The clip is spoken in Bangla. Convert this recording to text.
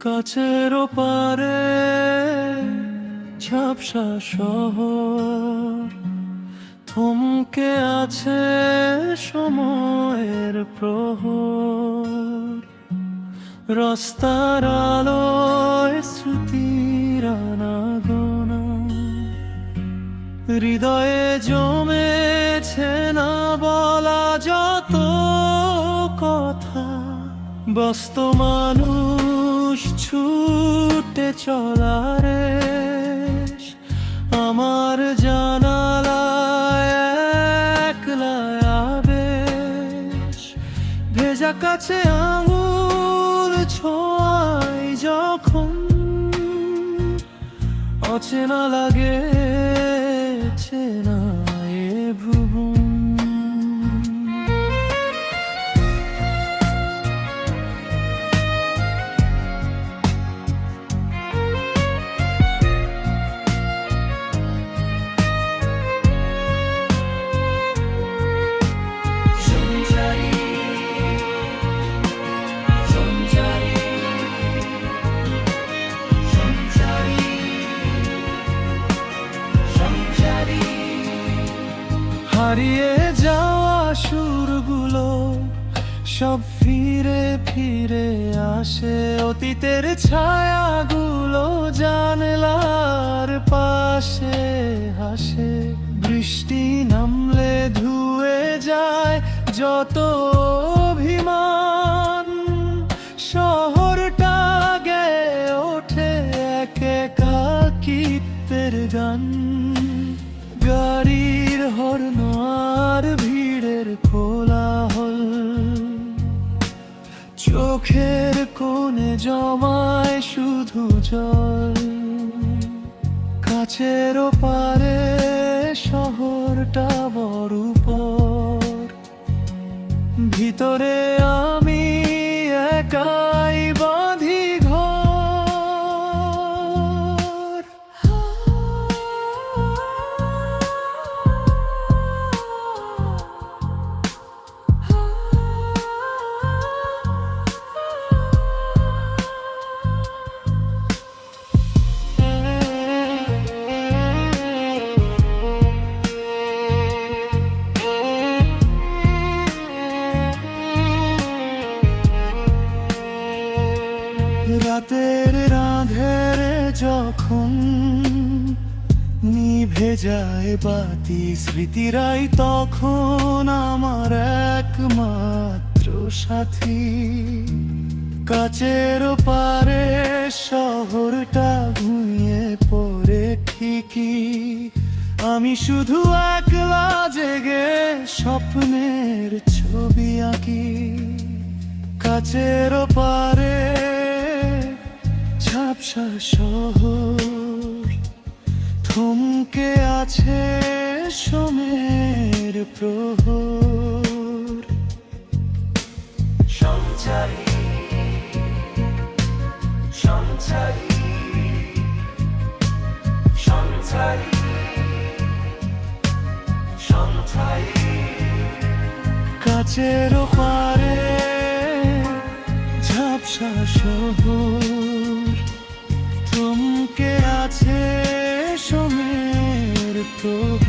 কাছের ওপারে ঝাপসা শহর, থমকে আছে সময়ের প্রহর। রাস্তার আলোয় স্মৃতির আনাগোনা, হৃদয়ে জমেছে না বলা যত কথা। ব্যস্ত মানুষ ছুটে চলারে, আমার জানালায় একলা আবেশ। ভেজা কাছে আঙুল ছোঁয়াই যখন, অচেনা লাগে চেনা এ ভুবন। হারিয়ে যাওয়া সুরগুলো সব ফিরে ফিরে আসে। অতীতের ছায়াগুলো জানলার পাশে হাসে। বৃষ্টি নামলে ধুয়ে যায় যত অভিমান, শহরটা গেয়ে ওঠে এক একাকিত্বের গান। গাড়ির হর্ন আর ভিড়ের কোলাহল, চোখের কোণে জমায় শুধু জল। কাছের ওপারে শহরটা বড় উপর, ভিতরে আমি একাই বাঁধি ঘর। রাতের রাঁধেরে যখন নিভে যায় বাতি, স্মৃতিরাই তখন আমার একমাত্র সাথী। কাছের পারে শহরটা ঘুমিয়ে পড়ে ঠিকই, আমি শুধু একলা জেগে স্বপ্নের ছবি আঁকি। কাছের পারে ঝাপসা শহর, থমকে আছে সময়ের প্রহর। সঞ্চারী সঞ্চারী সঞ্চারী সঞ্চারী, কাছের পারে ঝাপসা শহর, থমকে আছে সময়ের প্রহর।